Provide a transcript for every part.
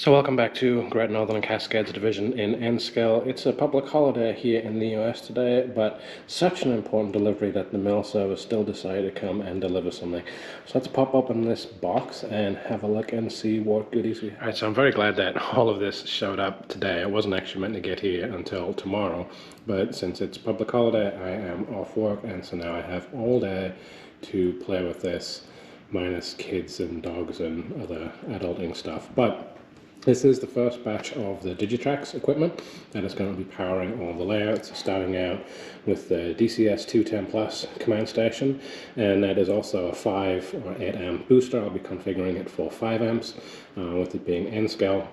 So welcome back to Great Northern Cascades Division in N-Scale. It's a public holiday here in the US today, but such an important delivery that the mail service still decided to come and deliver something. So let's pop open this box and have a look and see what goodies we have. Alright, so I'm very glad that all of this showed up today. I wasn't actually meant to get here until tomorrow, but since it's a public holiday, I am off work, and so now I have all day to play with this, minus kids and dogs and other adulting stuff. But this is the first batch of the Digitrax equipment that is going to be powering all the layouts, starting out with the DCS210 Plus command station, and that is also a 5 or 8 amp booster. I'll be configuring it for 5 amps, with it being N-scale.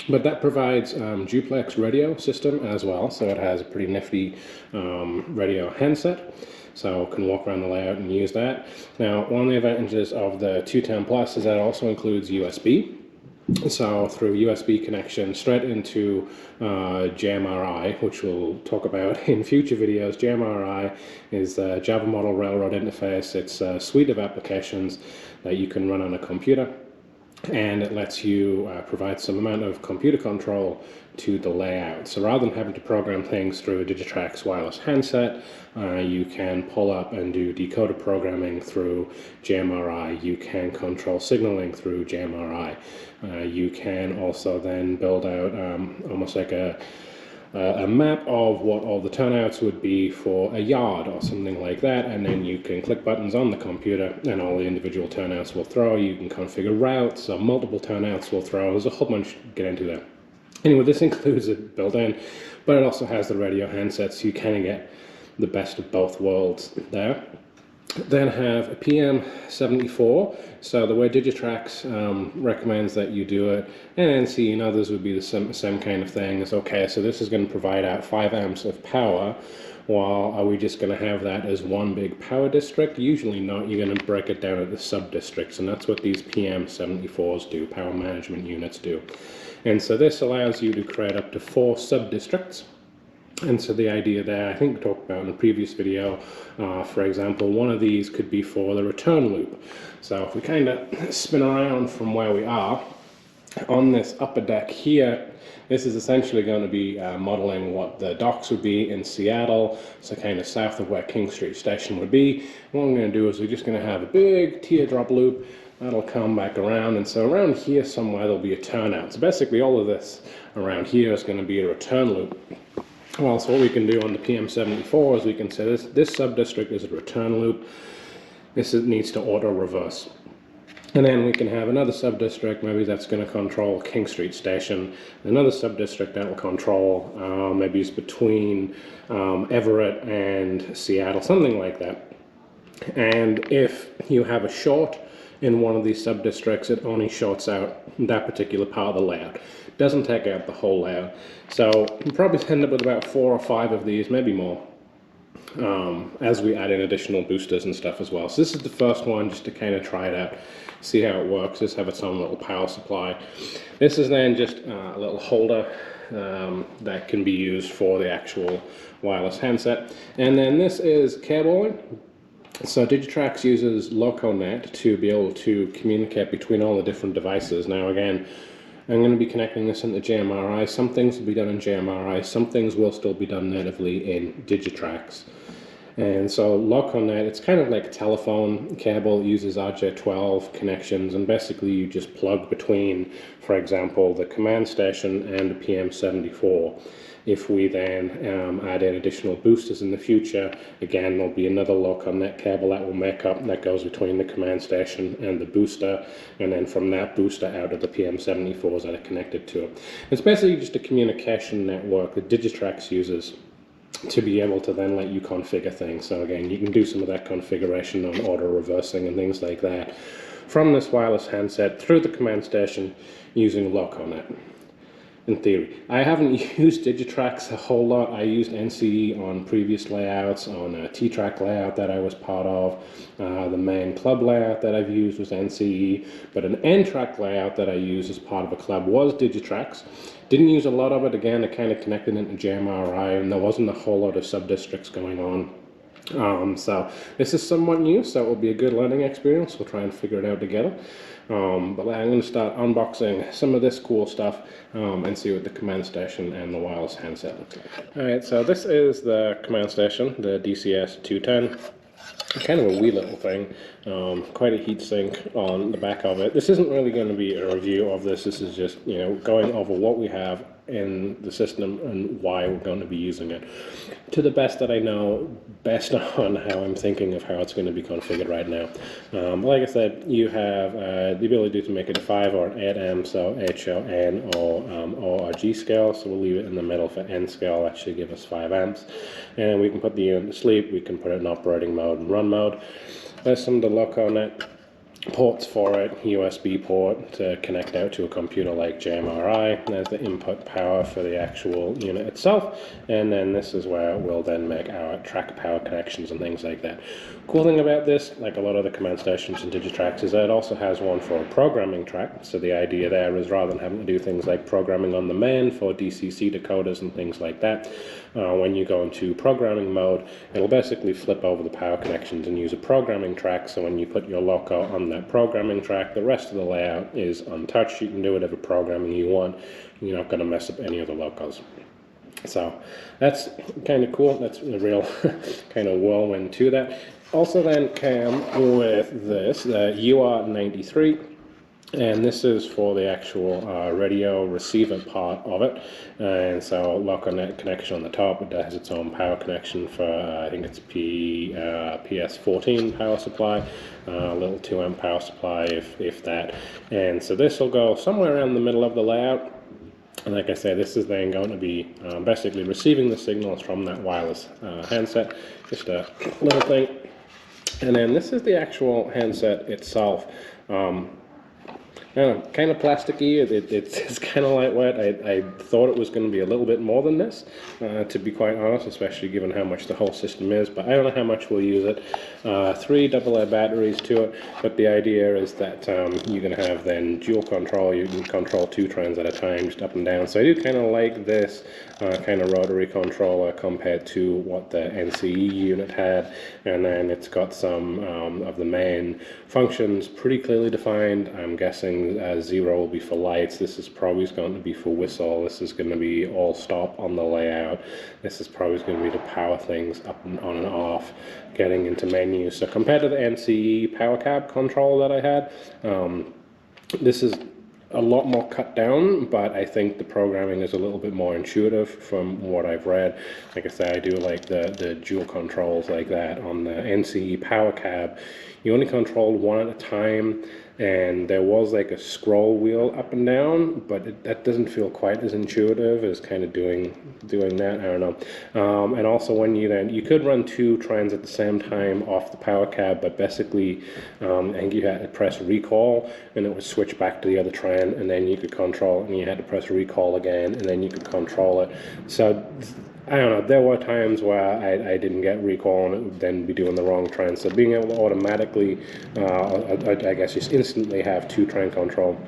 But that provides duplex radio system as well, so it has a pretty nifty radio handset. So can walk around the layout and use that. Now, one of the advantages of the 210 Plus is that it also includes USB. So through USB connection straight into JMRI, which we'll talk about in future videos. JMRI is the Java Model Railroad Interface. It's a suite of applications that you can run on a computer, and it lets you provide some amount of computer control to the layout. So rather than having to program things through a Digitrax wireless handset, you can pull up and do decoder programming through JMRI. You can control signaling through JMRI. You can also then build out almost like a map of what all the turnouts would be for a yard or something like that, and then you can click buttons on the computer and all the individual turnouts will throw. You can configure routes, so multiple turnouts will throw. There's a whole bunch to get into there. Anyway, this includes it built in, but it also has the radio handset, so you kind of get the best of both worlds there. Then have a PM74, so the way Digitrax recommends that you do it, and NC and others would be the same kind of thing. It's okay, so this is going to provide out 5 amps of power. Well, are we just going to have that as one big power district? Usually not. You're going to break it down into sub-districts, and that's what these PM74s do, power management units do. And so this allows you to create up to 4 sub-districts. And so the idea there, I think we talked about in a previous video, for example, one of these could be for the return loop. So if we kind of spin around from where we are, on this upper deck here, this is essentially going to be modeling what the docks would be in Seattle, so kind of south of where King Street Station would be. What I'm going to do is we're just going to have a big teardrop loop that'll come back around, and so around here somewhere there'll be a turnout. So basically all of this around here is going to be a return loop. Well, so what we can do on the PM74 is we can say this sub-district is a return loop. This needs to auto-reverse. And then we can have another sub-district, maybe that's going to control King Street Station. Another sub-district that will control, maybe it's between Everett and Seattle, something like that. And if you have a short in one of these sub-districts, it only shorts out that particular part of the layout. It doesn't take out the whole layout. So we'll probably end up with about 4 or 5 of these, maybe more, as we add in additional boosters and stuff as well. So this is the first one, just to kind of try it out, see how it works. Just have its own little power supply. This is then just a little holder that can be used for the actual wireless handset. And then this is cabling. So Digitrax uses LocoNet to be able to communicate between all the different devices. Now again, I'm going to be connecting this into JMRI. Some things will be done in JMRI, some things will still be done natively in Digitrax. And so LocoNet, it's kind of like a telephone cable. It uses RJ12 connections, and basically you just plug between, for example, the command station and the PM74. If we then add in additional boosters in the future, again, there'll be another LocoNet cable that will make up, that goes between the command station and the booster, and then from that booster out of the PM74s that are connected to it. It's basically just a communication network that Digitrax uses to be able to then let you configure things. So again, you can do some of that configuration on auto reversing and things like that from this wireless handset through the command station using LocoNet. In theory. I haven't used Digitrax a whole lot. I used NCE on previous layouts, on a T-Track layout that I was part of. The main club layout that I've used was NCE, but an N-Track layout that I used as part of a club was Digitrax. Didn't use a lot of it. Again, it kind of connected into JMRI, and there wasn't a whole lot of sub-districts going on. So this is somewhat new, so it will be a good learning experience. We'll try and figure it out together. But I'm going to start unboxing some of this cool stuff and see what the command station and the wireless handset looks like. Alright, so this is the command station, the DCS210. Kind of a wee little thing, quite a heat sink on the back of it. This isn't really going to be a review of this. This is just, you know, going over what we have in the system and why we're going to be using it to the best that I know, based on how I'm thinking of how it's going to be configured right now. Like I said, you have the ability to make it a 5 or an 8 amp, so HON or ORG scale, so we'll leave it in the middle for N scale. That should give us 5 amps, and we can put the unit to sleep. We can put it in operating mode and run mode. There's some of the LocoNet ports for it, USB port to connect out to a computer like JMRI. There's the input power for the actual unit itself, and then this is where we'll then make our track power connections and things like that. Cool thing about this, like a lot of the command stations and Digitrax, is that it also has one for a programming track. So the idea there is, rather than having to do things like programming on the main for DCC decoders and things like that, when you go into programming mode, it'll basically flip over the power connections and use a programming track. So when you put your loco on that programming track, the rest of the layout is untouched. You can do whatever programming you want. You're not going to mess up any of the locos. So that's kind of cool. That's a real kind of whirlwind to that. Also then came with this, the UR93. And this is for the actual radio receiver part of it, and so LocoNet connection on the top. It has its own power connection for I think it's PS14 power supply, a little 2 amp power supply if that. And so this will go somewhere around the middle of the layout. And like I said, this is then going to be basically receiving the signals from that wireless handset. Just a little thing. And then this is the actual handset itself. Kind of plasticky. It's kind of lightweight. I thought it was going to be a little bit more than this, to be quite honest, especially given how much the whole system is, but I don't know how much we'll use it. 3 AA batteries to it, but the idea is that you're going to have then dual control. You can control 2 trains at a time, just up and down. So I do kind of like this kind of rotary controller compared to what the NCE unit had, and then it's got some of the main functions pretty clearly defined. I'm guessing 0 will be for lights. This is probably going to be for whistle. This is going to be all stop on the layout. This is probably going to be to power things up and on and off, getting into menus. So compared to the NCE power cab control that I had, this is a lot more cut down, but I think the programming is a little bit more intuitive from what I've read. Like I say, I do like the dual controls like that. On the NCE power cab, you only controlled 1 at a time, and there was like a scroll wheel up and down, but that doesn't feel quite as intuitive as kind of doing that. I don't know. And also when you could run 2 trains at the same time off the power cab, but basically I think you had to press recall and it would switch back to the other train, and then you could control it, and you had to press recall again, and then you could control it. So I don't know, there were times where I didn't get recall and it would then be doing the wrong train. So being able to automatically, I guess just instantly have 2 train control,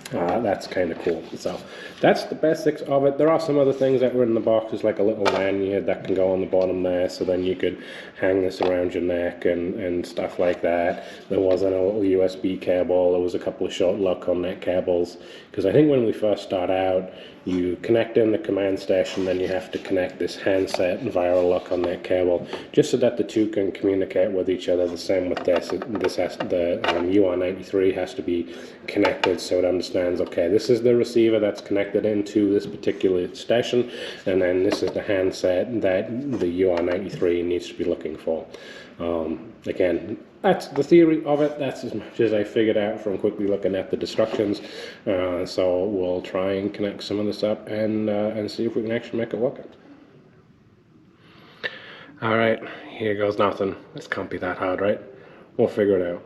that's kind of cool. So that's the basics of it. There are some other things that were in the box. There's like a little lanyard that can go on the bottom there, so then you could hang this around your neck and stuff like that. There was a little USB cable. There was a couple of short LocoNet cables, because I think when we first start out, you connect in the command station, then you have to connect this handset via a LocoNet cable, just so that the 2 can communicate with each other. The same with this. The UR93 has to be connected so it understands, okay, this is the receiver that's connected into this particular station, and then this is the handset that the UR93 needs to be looking for. Again, that's the theory of it. That's as much as I figured out from quickly looking at the instructions. So we'll try and connect some of this up and see if we can actually make it work. All right, here goes nothing. This can't be that hard, right? We'll figure it out.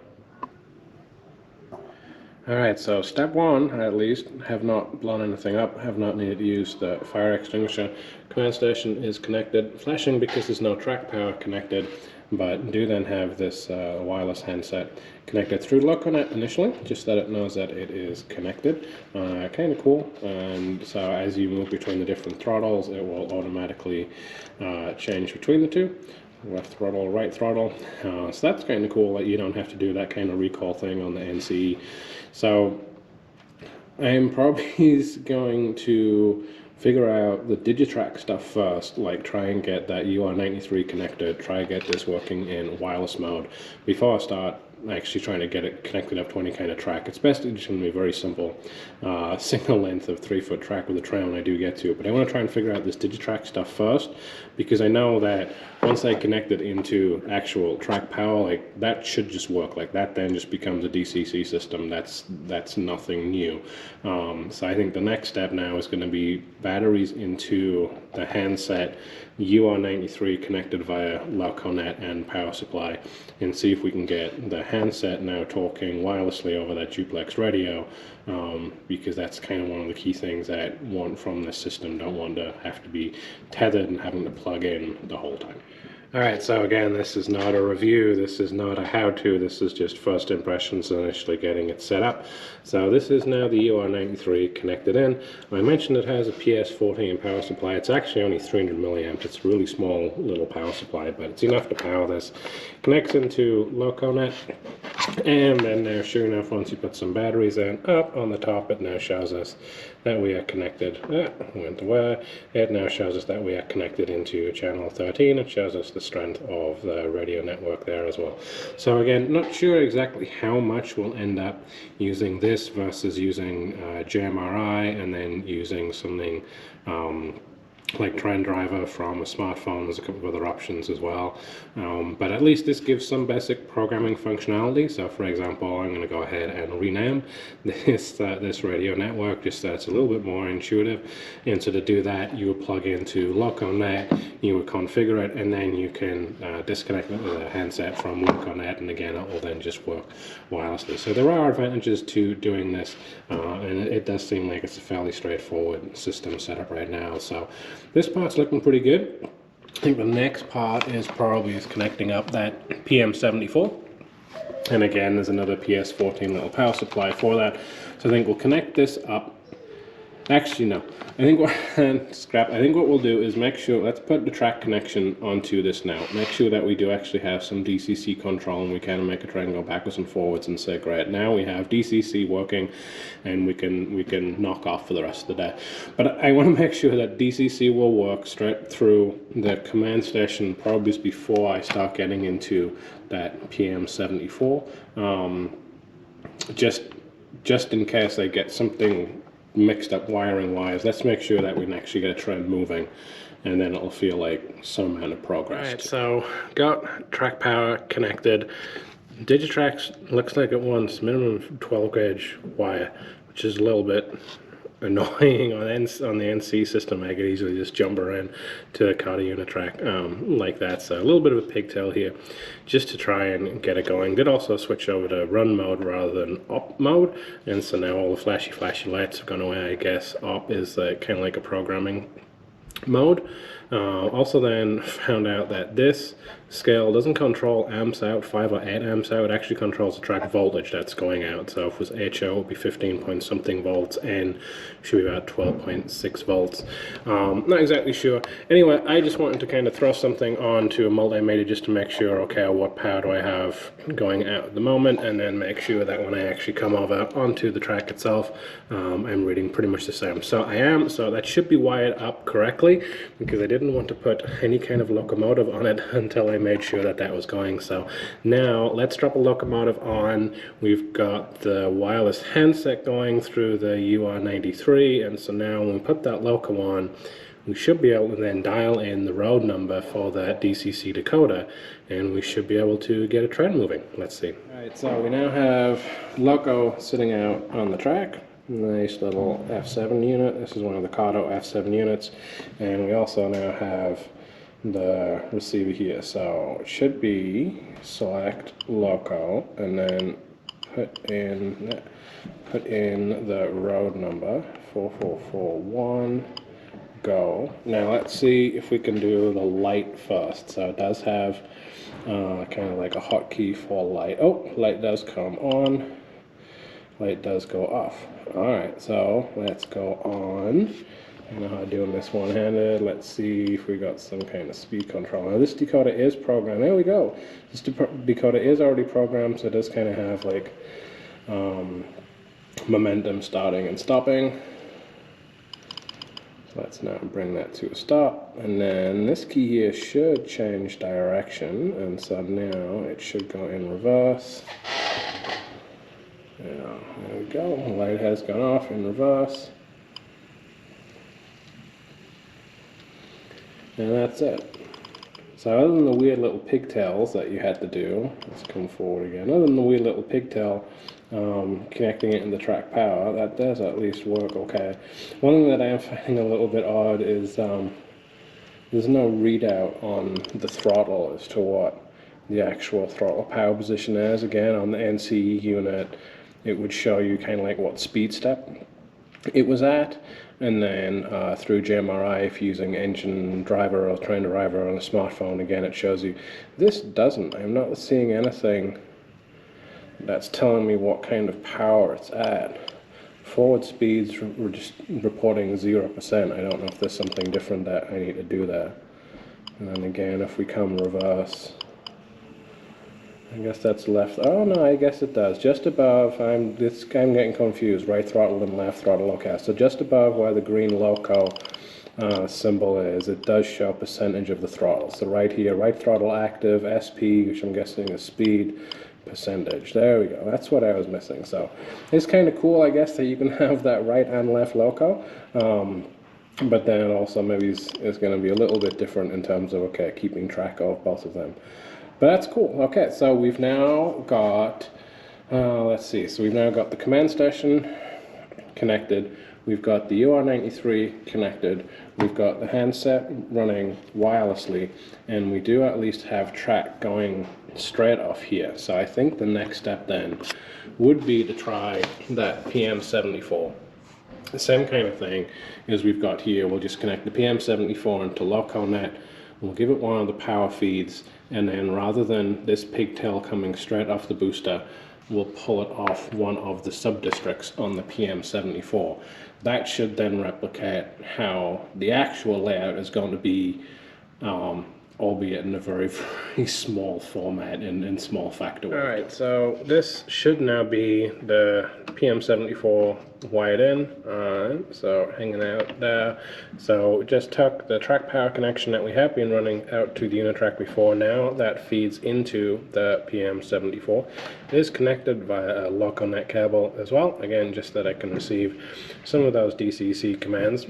Alright, so step 1, at least, have not blown anything up, have not needed to use the fire extinguisher. Command station is connected, flashing because there's no track power connected, but do then have this wireless handset connected through LocoNet initially, just that it knows that it is connected. Kind of cool. And so as you move between the different throttles, it will automatically change between the 2. left throttle, right throttle. So that's kind of cool that you don't have to do that kind of recall thing on the NC. So I'm probably going to figure out the Digitrax stuff first, like try and get that UR93 connected, try and get this working in wireless mode before I start actually trying to get it connected up to any kind of track. It's best just going to be very simple, single length of 3-foot track with a trail when I do get to it. But I want to try and figure out this Digitrax stuff first, because I know that once I connect it into actual track power, like that should just work. Like that then just becomes a DCC system. That's nothing new. So I think the next step now is going to be batteries into the handset, UR93 connected via LocoNet and power supply, and see if we can get the handset now talking wirelessly over that duplex radio, because that's kind of one of the key things that I want from this system. Don't want to have to be tethered and having to plug in the whole time. Alright, so again, this is not a review, this is not a how-to, this is just first impressions and initially getting it set up. So this is now the UR93 connected in. I mentioned it has a PS14 power supply. It's actually only 300 milliamps. It's a really small little power supply, but it's enough to power this. Connects into LocoNet, and then now sure enough, once you put some batteries in, up on the top it now shows us that we are connected. Went away. It now shows us that we are connected into channel 13. It shows us the strength of the radio network there as well. So again, not sure exactly how much we'll end up using this versus using JMRI and then using something like Trend Driver from a smartphone. There's a couple of other options as well, but at least this gives some basic programming functionality. So for example, I'm going to go ahead and rename this radio network just so it's a little bit more intuitive, and so to do that you would plug into LocoNet, you would configure it, and then you can disconnect it with a handset from LocoNet, and again it will then just work wirelessly. So there are advantages to doing this, and it does seem like it's a fairly straightforward system setup right now. So this part's looking pretty good. I think the next part is probably connecting up that PM74. And again, there's another PS14 little power supply for that. So I think we'll connect this up. Actually, no. I think what we'll do is make sure, let's put the track connection onto this now. Make sure that we do actually have some DCC control, and we can make a train go backwards and forwards and say, great, now we have DCC working, and we can knock off for the rest of the day. But I want to make sure that DCC will work straight through the command station, probably before I start getting into that PM74. Just in case I get something mixed up wiring wise, let's make sure that we can actually get a trend moving, and then it'll feel like some amount of progress. Alright, so got track power connected. Digitrax looks like it wants minimum 12 gauge wire, which is a little bit annoying on the NC system. I could easily just jump around to the Carter Unitrack like that. So a little bit of a pigtail here just to try and get it going. Did also switch over to run mode rather than op mode, and so now all the flashy lights have gone away. I guess op is kind of like a programming mode. Also then found out that this scale doesn't control amps out, 5 or 8 amps out. It actually controls the track voltage that's going out. So if it was HO, it would be 15 point something volts, and should be about 12.6 volts. Not exactly sure. Anyway, I just wanted to kind of throw something onto a multimeter just to make sure, okay, what power do I have going out at the moment, and then make sure that when I actually come over onto the track itself, I'm reading pretty much the same. So I am, so that should be wired up correctly, because I didn't want to put any kind of locomotive on it until I made sure that that was going. So now let's drop a locomotive on. We've got the wireless handset going through the UR93, and so now when we put that loco on, we should be able to then dial in the road number for that DCC decoder, and we should be able to get a trend moving. Let's see. Alright, so we now have loco sitting out on the track. Nice little F7 unit. This is one of the Cardo F7 units, and we also now have the receiver here. So it should be select loco and then put in the road number 4441. Go. Now let's see if we can do the light first. So it does have kind of like a hotkey for light. Oh, light does come on. Light does go off. Alright, so let's go on You know how to do this one-handed. Let's see if we got some kind of speed control. Now this decoder is programmed. There we go. This decoder is already programmed, so it does kind of have like momentum starting and stopping. So let's now bring that to a stop, and then this key here should change direction, and so now it should go in reverse. Yeah, there we go. The light has gone off in reverse. And that's it. So other than the weird little pigtails that you had to do, let's come forward again, other than the weird little pigtail connecting it in the track power, that does at least work okay. One thing that I am finding a little bit odd is there's no readout on the throttle as to what the actual throttle power position is. Again, on the NC unit, it would show you kind of like what speed step it was at, and then through JMRI, if using engine driver or train driver on a smartphone, again it shows you. This doesn't. I'm not seeing anything that's telling me what kind of power it's at. Forward speeds we're just reporting 0%. I don't know if there's something different that I need to do there. And then again, if we come reverse, I guess that's left. Oh no, I guess it does. Just above, I'm getting confused. Right throttle and left throttle. Okay, so just above where the green loco symbol is, it does show percentage of the throttle. So right here, right throttle active, SP, which I'm guessing is speed, percentage. There we go. That's what I was missing. So it's kind of cool, I guess, that you can have that right and left loco. But then also maybe it's going to be a little bit different in terms of, okay, keeping track of both of them. But that's cool. Okay, so we've now got, let's see, so we've now got the command station connected, we've got the UR93 connected, we've got the handset running wirelessly, and we do at least have track going straight off here. So I think the next step then would be to try that PM74. The same kind of thing as we've got here. We'll just connect the PM74 into LocoNet. We'll give it one of the power feeds, and then rather than this pigtail coming straight off the booster, we'll pull it off one of the sub-districts on the PM74. That should then replicate how the actual layout is going to be, albeit in a very, very small format and in small factor. Alright, so this should now be the PM74 wired in. Alright, so hanging out there. So just took the track power connection that we have been running out to the Unitrack before. Now that feeds into the PM74. It is connected via a LocoNet cable as well. Again, just that I can receive some of those DCC commands.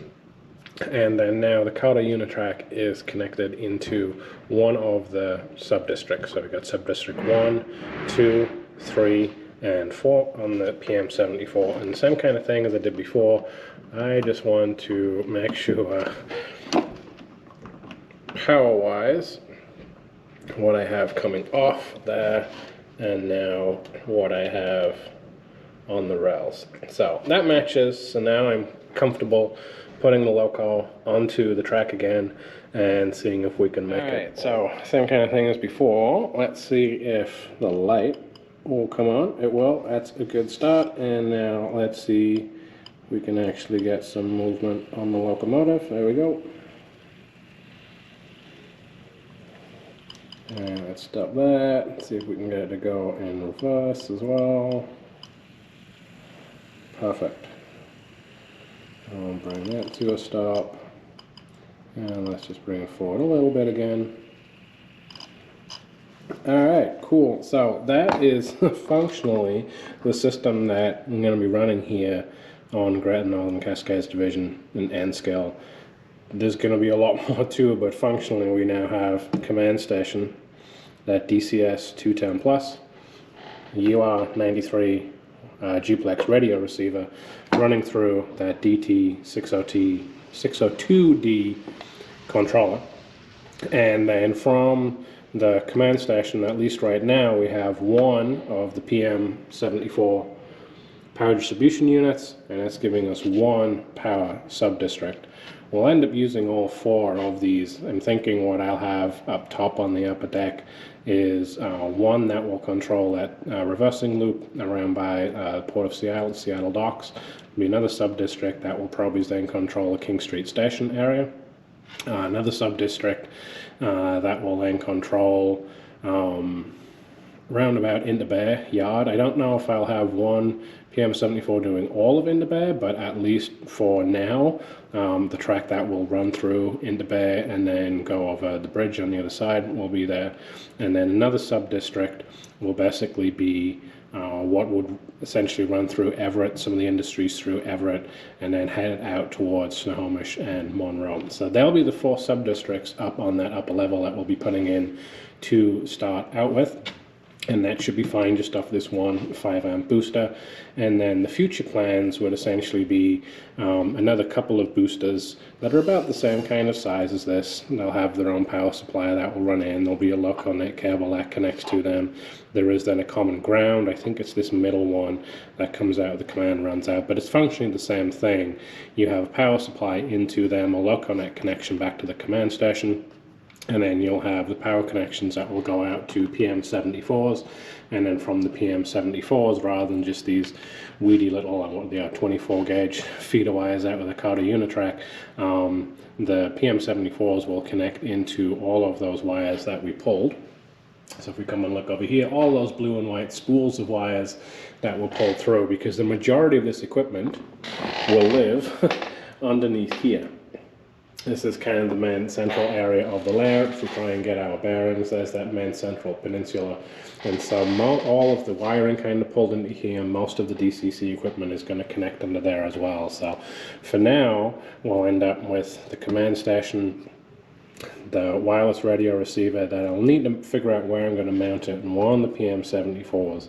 And then now the COTA Unitrack is connected into one of the sub-districts. So we've got sub-district 1, 2, 3, and 4 on the PM74. And the same kind of thing as I did before. I just want to make sure, power-wise, what I have coming off there, and now what I have on the rails. So that matches, so now I'm comfortable putting the loco onto the track again and seeing if we can make it. So same kind of thing as before. Let's see if the light will come on. It will. That's a good start. And now let's see if we can actually get some movement on the locomotive. There we go. And let's stop that. See if we can get it to go in reverse as well. Perfect. I'll bring that to a stop, and let's just bring it forward a little bit again. Alright, cool. So that is functionally the system that I'm going to be running here on Greater Northern Cascades Division in N-scale. There's going to be a lot more to it, but functionally we now have command station, that DCS210 plus, UR93 duplex radio receiver running through that DT602D controller, and then from the command station, at least right now, we have one of the PM74 power distribution units, and that's giving us one power sub-district. We'll end up using all four of these. I'm thinking what I'll have up top on the upper deck is one that will control that reversing loop around by Port of Seattle, Seattle docks. be another sub-district that will probably then control the King Street Station area. Another sub-district that will then control roundabout Inderbear Yard. I don't know if I'll have one PM74 doing all of Inderbear, but at least for now, the track that will run through Inderbear and then go over the bridge on the other side will be there. And then another sub-district will basically be what would essentially run through Everett, some of the industries through Everett, and then head out towards Snohomish and Monroe. So there'll be the 4 sub-districts up on that upper level that we'll be putting in to start out with. And that should be fine just off this one 5-amp booster. And then the future plans would essentially be another couple of boosters that are about the same kind of size as this. They'll have their own power supply that will run in. There'll be a local net cable that connects to them. There is then a common ground. I think it's this middle one that comes out, the command runs out, but it's functioning the same thing. You have a power supply into them, a local net connection back to the command station. And then you'll have the power connections that will go out to PM74s, and then from the PM74s, rather than just these weedy little, what they are, 24 gauge feeder wires out with a Carter Unitrack, the PM74s will connect into all of those wires that we pulled. So if we come and look over here, all those blue and white spools of wires that will pull through, because the majority of this equipment will live underneath here. This is kind of the main central area of the layout. If we try and get our bearings, there's that main central peninsula. And so all of the wiring kind of pulled into here. Most of the DCC equipment is going to connect under there as well. So for now, we'll end up with the command station, the wireless radio receiver that I'll need to figure out where I'm going to mount it, and we're on the PM74s.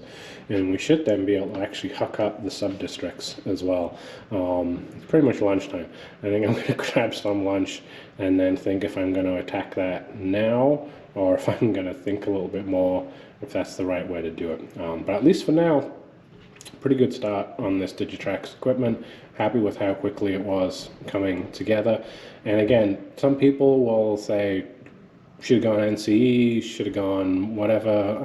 And we should then be able to actually hook up the sub-districts as well. It's pretty much lunchtime. I think I'm going to grab some lunch and then think if I'm going to attack that now, or if I'm going to think a little bit more, if that's the right way to do it. But at least for now, pretty good start on this Digitrax equipment. Happy with how quickly it was coming together. And again, some people will say, should have gone NCE, should have gone whatever.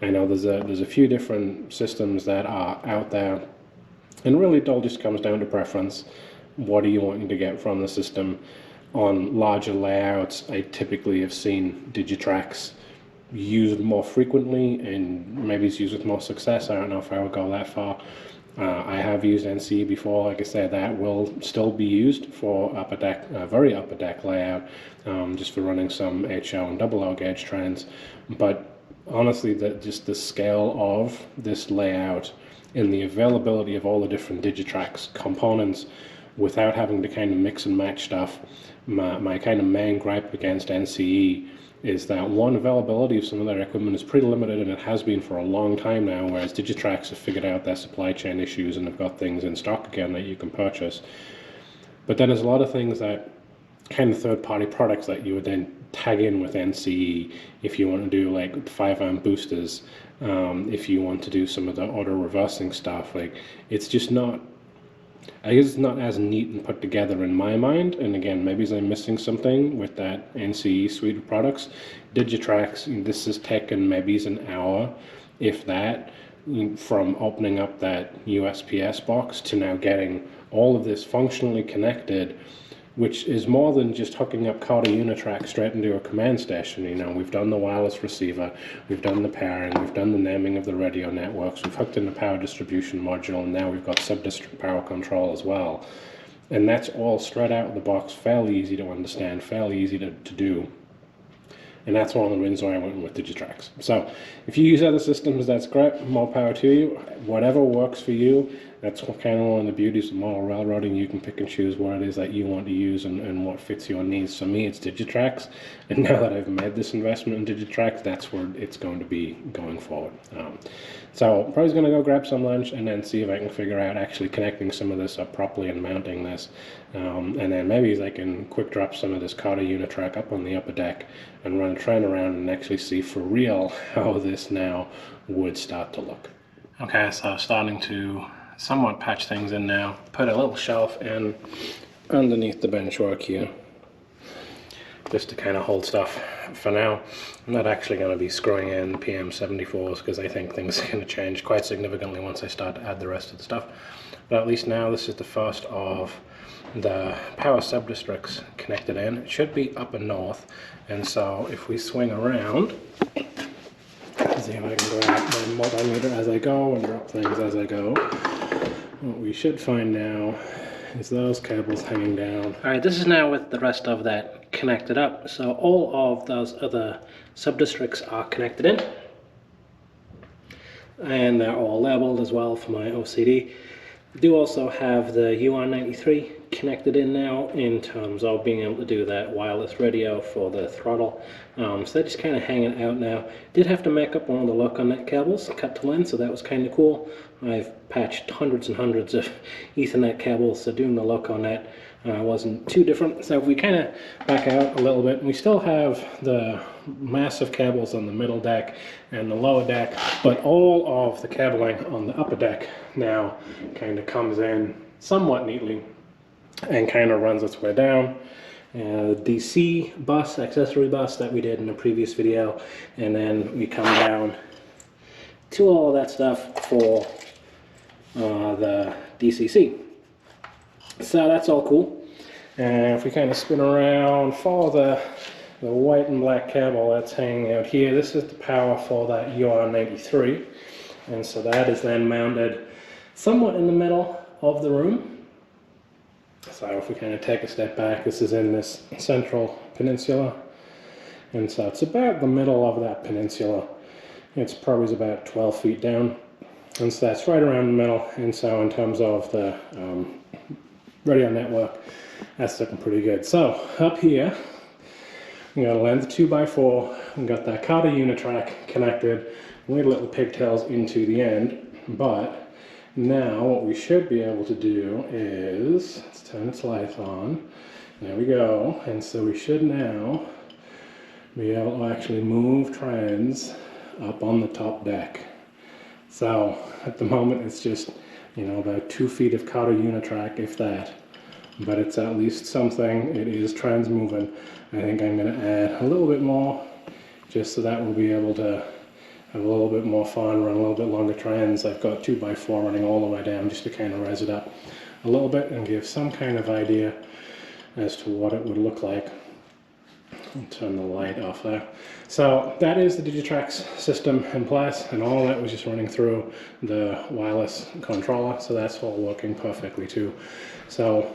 I know there's a few different systems that are out there, and really it all just comes down to preference. What are you wanting to get from the system? On larger layouts, I typically have seen Digitrax used more frequently, and maybe it's used with more success. I don't know if I would go that far. I have used NCE before. Like I said, that will still be used for upper deck, very upper deck layout, just for running some HO and double gauge trains. But honestly, just the scale of this layout and the availability of all the different Digitrax components without having to kind of mix and match stuff, my kind of main gripe against NCE is that one, availability of some of their equipment is pretty limited, and it has been for a long time now, whereas Digitrax have figured out their supply chain issues and have got things in stock again that you can purchase. But then there's a lot of things that kind of third-party products that you would then tag in with NCE if you want to do like 5-amp boosters, if you want to do some of the auto reversing stuff. Like, it's just not, I guess it's not as neat and put together in my mind. And again, maybe I'm missing something with that NCE suite of products. Digitrax, this has taken maybe an hour, if that, from opening up that USPS box to now getting all of this functionally connected, which is more than just hooking up Carter Unitrack straight into a command station. You know, we've done the wireless receiver, we've done the pairing, we've done the naming of the radio networks, we've hooked in the power distribution module, and now we've got sub-district power control as well. And that's all straight out of the box, fairly easy to understand, fairly easy to do. And that's one of the reasons why I went with Digitrax. So if you use other systems, that's great, more power to you. Whatever works for you, that's kind of one of the beauties of model railroading. You can pick and choose what it is that you want to use and what fits your needs. For me, it's Digitrax, and now that I've made this investment in Digitrax, that's where it's going to be going forward. So I'm probably going to go grab some lunch and then see if I can figure out actually connecting some of this up properly and mounting this. And then maybe I can quick drop some of this Carter Unitrack up on the upper deck and run a train around and actually see for real how this now would start to look. Okay, so starting to somewhat patch things in now. Put a little shelf in underneath the benchwork here, just to kind of hold stuff for now. I'm not actually going to be screwing in PM74s because I think things are going to change quite significantly once I start to add the rest of the stuff. but at least now this is the first of the power subdistricts connected in. It should be up and north, and so if we swing around, see if I can grab my multimeter as I go and drop things as I go. What we should find now is those cables hanging down. Alright, this is now with the rest of that connected up. So all of those other subdistricts are connected in. And they're all labeled as well for my OCD. I do also have the UR93 connected in now in terms of being able to do that wireless radio for the throttle. So they're just kind of hanging out now. Did have to make up one of the local net cables, cut to length, so that was kind of cool. I've patched hundreds and hundreds of Ethernet cables, so doing the local net wasn't too different. So if we kind of back out a little bit, we still have the massive cables on the middle deck and the lower deck, but all of the cabling on the upper deck now kind of comes in somewhat neatly and kind of runs its way down. The DC bus, accessory bus that we did in the previous video, and then we come down to all of that stuff for the DCC. So that's all cool. And if we kind of spin around, follow the white and black cable that's hanging out here, this is the power for that UR93, and so that is then mounted somewhat in the middle of the room. So if we kind of take a step back, this is in this central peninsula, and so it's about the middle of that peninsula. It's probably about 12 feet down, and so that's right around the middle. And so in terms of the radio network, that's looking pretty good. So up here we got a length 2x4, we got that Carter Unitrack connected with little pigtails into the end. But now what we should be able to do is, let's turn its lights on. There we go. And so we should now be able to actually move trans up on the top deck. So at the moment it's just, you know, about 2 feet of Carter Unitrack, if that. But it's at least something. It is trans moving. I think I'm going to add a little bit more, just so that we'll be able to have a little bit more fun, run a little bit longer trans. I've got 2x4 running all the way down just to kind of raise it up a little bit and give some kind of idea as to what it would look like. I'll turn the light off there. So that is the Digitrax system in place, and all that was just running through the wireless controller, so that's all working perfectly too. So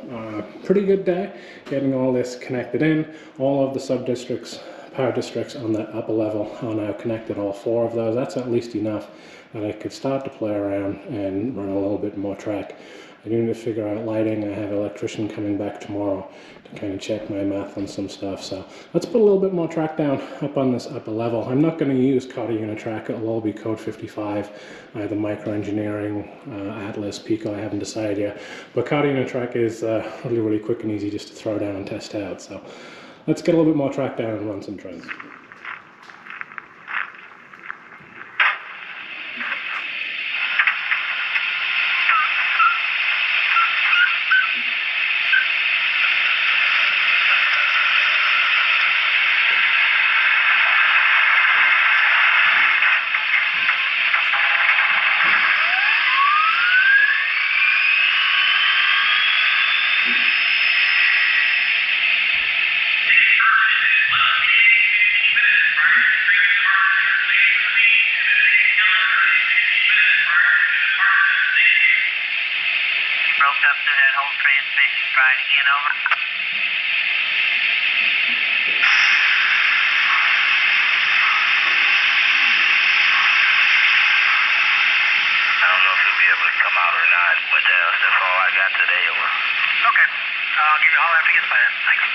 pretty good day getting all this connected in. All of the sub-districts, power districts on that upper level are now connected, all 4 of those. That's at least enough that I could start to play around and run a little bit more track. I do need to figure out lighting. I have an electrician coming back tomorrow to kind of check my math on some stuff. So let's put a little bit more track down up on this upper level. I'm not going to use Carter Unitrack. It'll all be code 55, either Micro Engineering, Atlas, Pico, I haven't decided yet. But Carter Unitrack is really, really quick and easy just to throw down and test out. So let's get a little bit more track down and run some trends. Broke up through that whole transmission. Try it again, over. I don't know if you'll be able to come out or not, but that's all I got today, over. Okay. I'll give you a holler after it gets by then. Thanks.